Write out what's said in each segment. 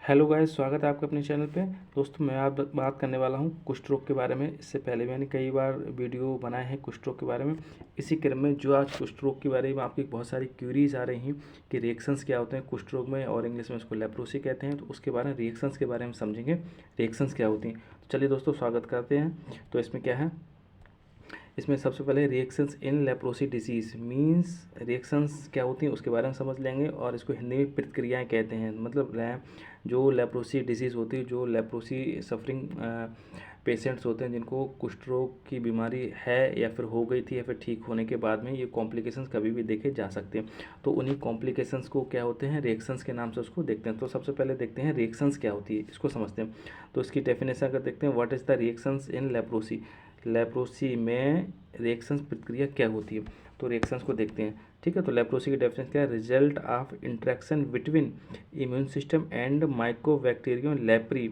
Hello guys, स्वागत है आपका अपने चैनल पे। दोस्तों, मैं आप बात करने वाला हूँ कुष्ठ रोग के बारे में। इससे पहले मैंने कई बार वीडियो बनाए हैं कुष्ठ रोग के बारे में। इसी क्रम में जो आज कुष्ठ रोग के बारे में आपकी बहुत सारी क्यूरीज आ रही हैं कि रिएक्शंस क्या होते हैं कुष्ठ रोग में, और इंग्लिश में उसको लेप्रोसी कहते हैं। तो उसके बारे में रिएक्शंस के बारे में समझेंगे, रिएक्शंस क्या होती हैं। तो चलिए दोस्तों, स्वागत करते हैं। तो इसमें क्या है, इसमें सबसे पहले reactions in leprosy disease means reactions क्या होती हैं उसके बारे में समझ लेंगे। और इसको हिंदी में प्रतिक्रियाएं कहते हैं। मतलब जो लेप्रोसी डिजीज़ होती है, जो लेप्रोसी सफरिंग पेशेंट्स होते हैं जिनको कुष्ठ रोग की बीमारी है या फिर हो गई थी या फिर ठीक होने के बाद में ये कॉम्प्लिकेशंस कभी भी देखे जा सकते हैं। तो उन्हीं कॉम्प्लिकेशंस को क्या होते हैं, रिएक्शंस के नाम से उसको देखते हैं। तो सबसे पहले देखते हैं रिएक्शंस क्या होती है, इसको समझते हैं। तो इसकी डेफिनेशन अगर देखते हैं, what is the reactions in leprosy. Leprosy में रिएक्शंस प्रतिक्रिया क्या होती है, तो रिएक्शंस को देखते हैं। ठीक है, तो लेप्रोसी की डेफिनेशन क्या है, result of interaction between immune system and Mycobacterium leprae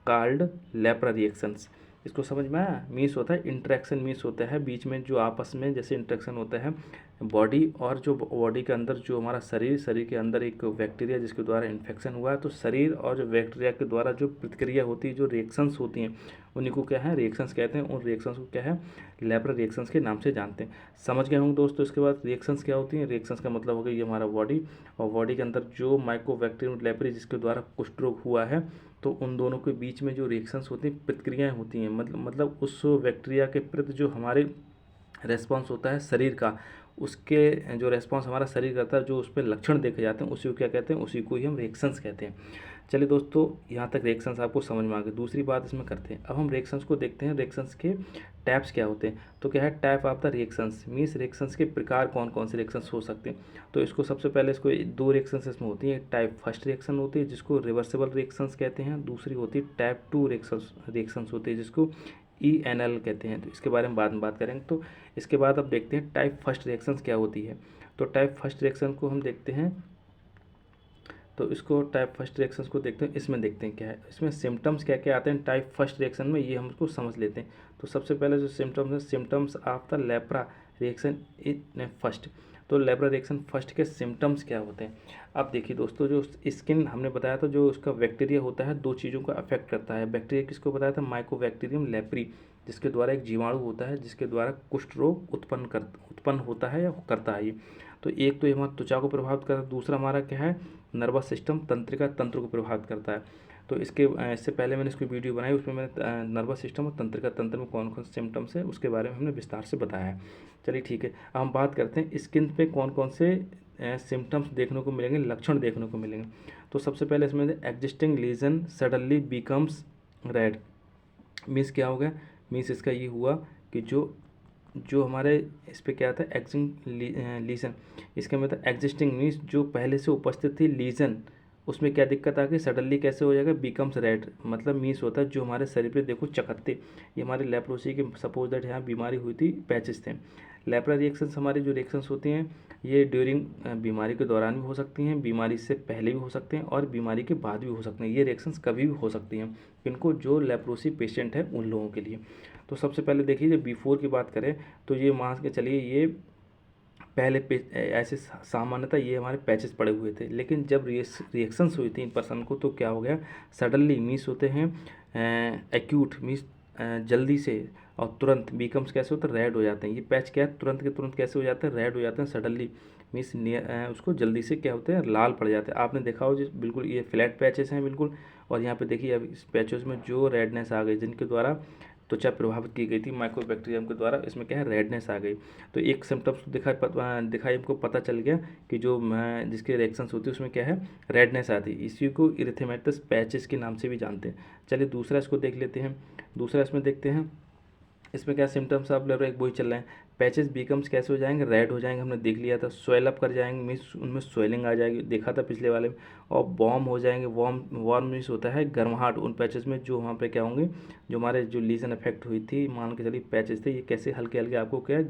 called lepra reactions. इसको समझ में आया। मीन्स होता है इंटरेक्शन, मीन्स होता है बीच में जो आपस में जैसे इंटरेक्शन होता है बॉडी और जो बॉडी के अंदर जो हमारा शरीर के अंदर एक बैक्टीरिया जिसके द्वारा इन्फेक्शन हुआ है, तो शरीर और जो बैक्टीरिया के द्वारा जो प्रतिक्रिया होती है, जो रिएक्शंस होती हैं, उन्हीं को क्या है, रिएक्शंस कहते हैं। उन रिएक्शंस को क्या है, लेप्रा रिएक्शंस के नाम से जानते हैं। समझ गए होंगे दोस्तों। इसके बाद रिएक्शंस क्या होती हैं, रिएक्शंस का मतलब हो गया ये हमारा बॉडी, और बॉडी के अंदर जो माइकोबैक्टीरियम लेप्री जिसके द्वारा कुष्ठ रोग हुआ है, तो उन दोनों के बीच में जो रिएक्शंस होती हैं, प्रतिक्रियाएं होती हैं। मतलब उस बैक्टीरिया के प्रति जो हमारे रेस्पॉन्स होता है शरीर का, उसके जो रेस्पॉन्स हमारा शरीर करता है, जो उस पर लक्षण देखे जाते हैं, उसी को क्या कहते हैं, उसी को ही हम रिएक्शंस कहते हैं। चलिए दोस्तों, यहाँ तक रिएक्शंस आपको समझ में आ गए। दूसरी बात इसमें करते हैं, अब हम रिएक्शंस को देखते हैं। रिएक्शंस के टाइप्स क्या होते हैं, तो क्या है, type of the reactions means reactions के प्रकार कौन कौन से रिएक्शंस हो सकते हैं। तो इसको सबसे पहले इसको दो रिएक्शंस इसमें होती हैं। टाइप फर्स्ट रिएक्शन होती है जिसको रिवर्सिबल रिएक्शंस कहते हैं, दूसरी होती है टाइप टू रिएक्शंस होती है जिसको ENL कहते हैं। तो इसके बारे में बाद में बात करेंगे। तो इसके बाद अब देखते हैं टाइप फर्स्ट रिएक्शंस क्या होती है। तो टाइप फर्स्ट रिएक्शन को हम देखते हैं, तो इसको टाइप फर्स्ट रिएक्शंस को देखते हैं। इसमें देखते हैं क्या है, इसमें सिम्टम्स क्या क्या आते हैं टाइप फर्स्ट रिएक्शन में, ये हम उसको समझ लेते हैं। तो सबसे पहले जो सिम्टम्स है, symptoms of the lepra reaction in first. तो लेप्रा रिएक्शन फर्स्ट के सिम्टम्स क्या होते हैं। अब देखिए दोस्तों, जो स्किन हमने बताया था, जो उसका बैक्टीरिया होता है दो चीज़ों को अफेक्ट करता है। बैक्टीरिया किसको बताया था, माइकोबैक्टीरियम लेप्री, जिसके द्वारा एक जीवाणु होता है जिसके द्वारा कुष्ठ रोग उत्पन्न होता है या करता है ये। तो एक तो ये हमारा त्वचा को प्रभावित करता है, दूसरा हमारा क्या है, नर्वस सिस्टम तंत्रिका तंत्र को प्रभावित करता है। तो इससे पहले मैंने इसकी वीडियो बनाई, उसमें मैंने नर्वस सिस्टम और तंत्रिका तंत्र में कौन कौन से सिम्टम्स है उसके बारे में हमने विस्तार से बताया है। चलिए ठीक है, अब हम बात करते हैं स्किन पे कौन कौन से सिम्टम्स देखने को मिलेंगे, लक्षण देखने को मिलेंगे। तो सबसे पहले इसमें existing lesion suddenly becomes red. Means क्या हो गया, मीन्स इसका ये हुआ कि जो जो हमारे इस पे क्या आता है, एक्जिस्टिंग लीजन। इसके मतलब एग्जिस्टिंग मीन्स जो पहले से उपस्थित थी लीजन, उसमें क्या दिक्कत आ गई, सडनली कैसे हो जाएगा, बिकम्स रेड। मतलब मीन्स होता है जो हमारे शरीर पे देखो चकत्ते, ये हमारे लेप्रोसी के सपोज दैट यहाँ बीमारी हुई थी, पैचेस थे। लेप्रा रिएक्शंस हमारी जो रिएक्शंस होती हैं, ये ड्यूरिंग बीमारी के दौरान भी हो सकती हैं, बीमारी से पहले भी हो सकते हैं, और बीमारी के बाद भी हो सकते हैं। ये रिएक्शंस कभी भी हो सकती हैं, इनको जो लेप्रोसी पेशेंट है उन लोगों के लिए। तो सबसे पहले देखिए, जब बिफोर की बात करें तो ये मान के चलिए, ये पहले ऐसे सामान्यतः ये हमारे पैचेस पड़े हुए थे, लेकिन जब रिएक्शंस हुई थी इन पर्सन को, तो क्या हो गया, सडनली मीस होते हैं एक्यूट मीस जल्दी से, और तुरंत बिकम्स कैसे होते हैं, रेड हो जाते हैं। ये पैच क्या है, तुरंत के तुरंत कैसे हो जाते हैं, रेड हो जाते हैं। सडनली मीस उसको जल्दी से क्या होते हैं, लाल पड़ जाते हैं। आपने देखा हो जिस बिल्कुल ये फ्लैट पैचेस हैं बिल्कुल, और यहाँ पे देखिए अब इस पैचेस में जो रेडनेस आ गई, जिनके द्वारा त्वचा प्रभावित की गई थी माइकोबैक्टीरियम के द्वारा, इसमें क्या है, रेडनेस आ गई। तो एक सिम्टम्स दिखाई हमको पता चल गया कि जो जिसके रिएक्शंस होती है उसमें क्या है, रेडनेस आती है। इसी को इरिथेमेटस पैचेस के नाम से भी जानते हैं। चलिए दूसरा इसको देख लेते हैं। दूसरा इसमें देखते हैं, इसमें क्या सिम्टम्स आप ले रहे हो, एक वही चल रहे हैं। पैचेस बिकम्स कैसे हो जाएंगे, रेड हो जाएंगे, हमने देख लिया था। स्वेल अप कर जाएंगे मीन्स उनमें स्वेलिंग आ जाएगी, देखा था पिछले वाले में। और वार्म हो जाएंगे, वार्म मीन्स होता है गर्माहट उन पैचेस में, जो वहाँ पे क्या होंगे, जो हमारे जो लीजन इफेक्ट हुई थी, मान के चलिए पैचेस थे, ये कैसे हल्के हल्के आपको क्या है,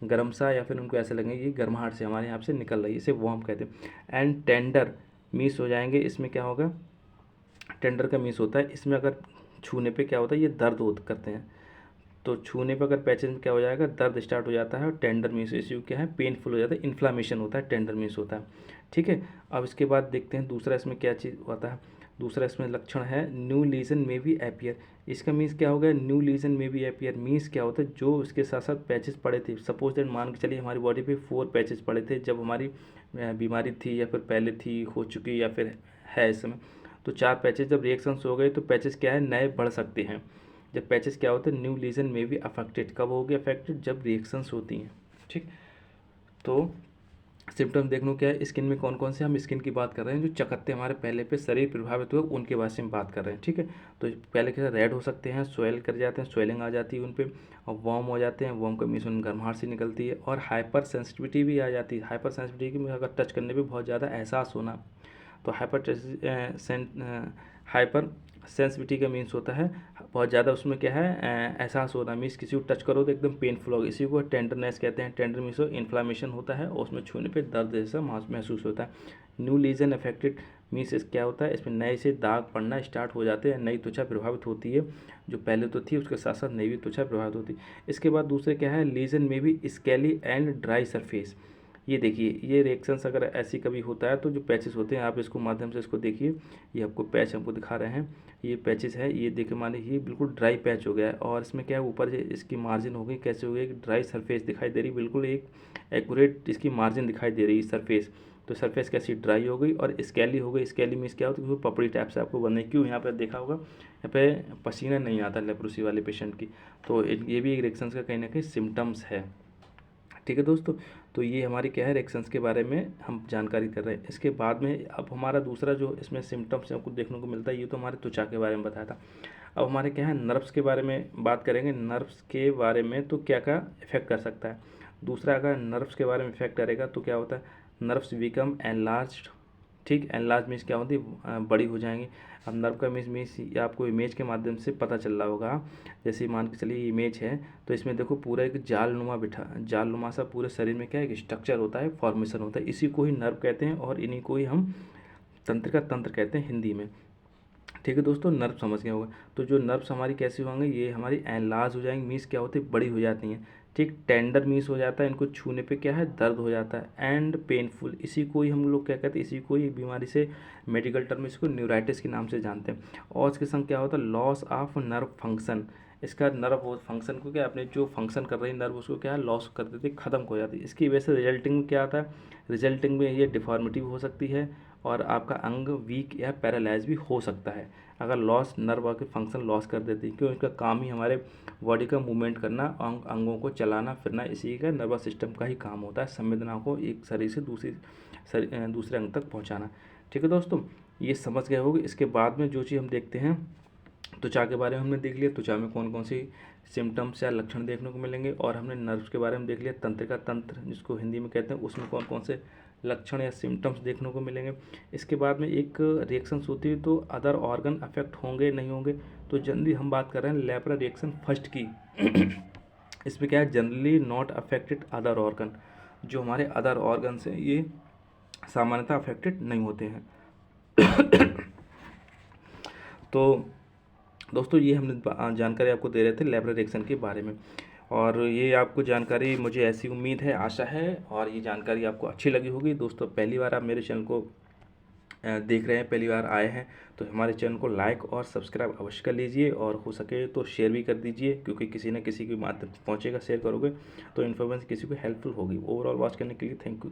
गर्म सा, या फिर उनको ऐसे लगेंगे ये गर्माहट से हमारे यहाँ से निकल रही है, इसे वार्म कहते हैं। एंड टेंडर मीस हो जाएंगे, इसमें क्या होगा, टेंडर का मीस होता है, इसमें अगर छूने पे क्या होता है, ये दर्द करते हैं। तो छूने पर अगर पैचेस में क्या हो जाएगा, दर्द स्टार्ट हो जाता है। और टेंडर मीन्स इश्यू क्या है, पेनफुल हो जाता है, इन्फ्लामेशन होता है, टेंडर मीन्स होता है। ठीक है, अब इसके बाद देखते हैं दूसरा इसमें क्या चीज़ होता है। दूसरा इसमें लक्षण है न्यू लीजन में भी अपीयर। इसका मीन्स क्या हो गया, न्यू लीजन में भी अपीयर मीन्स क्या होता है, जो इसके साथ साथ पैचेस पड़े थे, सपोज दैट मान के चलिए हमारी बॉडी पे 4 पैचेस पड़े थे जब हमारी बीमारी थी या फिर पहले थी, हो चुकी या फिर है इस समय, तो 4 पैचेस जब रिएक्शंस हो गए तो पैचेस क्या है, नए बढ़ सकते हैं। जब पैचेस क्या होते हैं, न्यू लीजन में भी अफेक्टेड, कब होगी अफेक्टेड, जब रिएक्शंस होती हैं। ठीक, तो सिम्टम्स देख लो क्या है, स्किन में कौन कौन से, हम स्किन की बात कर रहे हैं, जो चकत्ते हमारे पहले पे शरीर प्रभावित हुए उनके बारे में बात कर रहे हैं। ठीक है, तो पहले के रेड हो सकते हैं, स्वेल कर जाते हैं, स्वेलिंग आ जाती है उन पे, और वार्म हो जाते हैं, वार्म का मीन्स उन गर्माहट से निकलती है, और हाइपर सेंसिटिविटी भी आ जाती है। हाइपर सेंसिटिविटी में अगर टच करने पर बहुत ज़्यादा एहसास होना, तो हाइपर सेंसिटिविटी का मीन्स होता है बहुत ज़्यादा उसमें क्या है, एहसास होना, मीन्स किसी को टच करो तो एकदम पेनफुल होगा। इसी को टेंडरनेस कहते हैं, टेंडर मीन्स इन्फ्लामेशन होता है और उसमें छूने पे दर्द जैसा महसूस होता है। न्यू लीजन अफेक्टेड मीन्स क्या होता है, इसमें नए से दाग पड़ना स्टार्ट हो जाते हैं, नई त्वचा प्रभावित होती है, जो पहले तो थी उसके साथ साथ नई भी त्वचा प्रभावित होती है। इसके बाद दूसरे क्या है, लीजन में भी स्केली एंड ड्राई सरफेस। ये देखिए, ये रिएक्शंस अगर ऐसी कभी होता है तो जो पैचेस होते हैं, आप इसको माध्यम से इसको देखिए, ये आपको पैच हमको दिखा रहे हैं, ये पैचेस है, ये देखिए माने ये बिल्कुल ड्राई पैच हो गया है, और इसमें क्या है, ऊपर इसकी मार्जिन हो गई, कैसे हो गई, एक ड्राई सरफेस दिखाई दे रही, बिल्कुल एक एक्यूरेट इसकी मार्जिन दिखाई दे रही है सरफेस। तो सरफेस कैसी, ड्राई हो गई, और स्केली हो गई। स्केली मीन्स क्या होता है, पपड़ी टाइप से आपको बनने, क्यों यहाँ पर देखा होगा, यहाँ पे पसीना नहीं आता लेप्रोसी वाले पेशेंट की, तो ये भी एक रिएक्शंस का कहीं ना कहीं सिम्टम्स है। ठीक है दोस्तों, तो ये हमारी क्या है, रिएक्शंस के बारे में हम जानकारी कर रहे हैं। इसके बाद में अब हमारा दूसरा जो इसमें सिम्टम्स हमको देखने को मिलता है, ये तो हमारे त्वचा के बारे में बताया था। अब हमारे क्या है, नर्व्स के बारे में बात करेंगे। नर्व्स के बारे में तो क्या क्या इफेक्ट कर सकता है। दूसरा, अगर नर्व्स के बारे में इफेक्ट करेगा तो क्या होता है, नर्व्स बिकम एनलार्ज्ड। ठीक, एनलार्ज मीन्स क्या होती है, बड़ी हो जाएंगी। अब नर्व का मीन्स ये आपको इमेज के माध्यम से पता चल रहा होगा, जैसे मान के चलिए इमेज है, तो इसमें देखो पूरा एक जालनुमा सा पूरे शरीर में क्या है, एक स्ट्रक्चर होता है, फॉर्मेशन होता है, इसी को ही नर्व कहते हैं, और इन्हीं को ही हम तंत्रिका तंत्र कहते हैं हिंदी में। ठीक है दोस्तों, नर्व समझ गए होगा। तो जो नर्व्स हमारी कैसी होंगे, ये हमारी एनलार्ज हो जाएंगी, मीन्स क्या होती है, बड़ी हो जाती हैं। ठीक, टेंडर मीन्स हो जाता है, इनको छूने पे क्या है, दर्द हो जाता है, एंड पेनफुल, इसी को ही हम लोग क्या कहते हैं, इसी को ही बीमारी से मेडिकल टर्म इसको न्यूराइटिस के नाम से जानते हैं। और इसके संग क्या होता है, लॉस ऑफ नर्व फंक्शन। इसका नर्व फंक्शन को क्या, अपने जो फंक्शन कर रही है नर्व उसको क्या है, लॉस कर देती है, खत्म हो जाती है। इसकी वजह से रिजल्टिंग में क्या आता है, रिजल्टिंग में ये डिफॉर्मिटी भी हो सकती है, और आपका अंग वीक या पैरालाइज भी हो सकता है अगर लॉस, नर्व के फंक्शन लॉस कर देती है, क्यों, इसका काम ही हमारे बॉडी का मूवमेंट करना, अंगों को चलाना फिरना, इसी का नर्वस सिस्टम का ही काम होता है, संवेदनाओं को एक शरीर से दूसरे अंग तक पहुंचाना। ठीक है दोस्तों, ये समझ गए होंगे। इसके बाद में जो चीज़ हम देखते हैं, त्वचा के बारे में हमने देख लिया, त्वचा में कौन कौन सी सिम्टम्स या लक्षण देखने को मिलेंगे, और हमने नर्व्स के बारे में देख लिया, तंत्रिका तंत्र जिसको हिंदी में कहते हैं, उसमें कौन कौन से लक्षण या सिम्टम्स देखने को मिलेंगे। इसके बाद में एक रिएक्शंस होती है, तो अदर ऑर्गन अफेक्ट होंगे नहीं होंगे, तो जनरली हम बात कर रहे हैं लेप्रा रिएक्शन फर्स्ट की। इसमें क्या है, generally not affected other organ, जो हमारे अदर ऑर्गन्स हैं ये सामान्यतः अफेक्टेड नहीं होते हैं। तो दोस्तों, ये हमने जानकारी आपको दे रहे थे लेप्रा रिएक्शन के बारे में, और ये आपको जानकारी, मुझे ऐसी उम्मीद है, आशा है, और ये जानकारी आपको अच्छी लगी होगी। दोस्तों, पहली बार आप मेरे चैनल को देख रहे हैं, पहली बार आए हैं, तो हमारे चैनल को लाइक और सब्सक्राइब अवश्य कर लीजिए, और हो सके तो शेयर भी कर दीजिए, क्योंकि किसी न किसी के माध्यम से पहुँचेगा, शेयर करोगे तो इन्फॉर्मेशन किसी को हेल्पफुल होगी। ओवरऑल वॉच करने के लिए थैंक यू।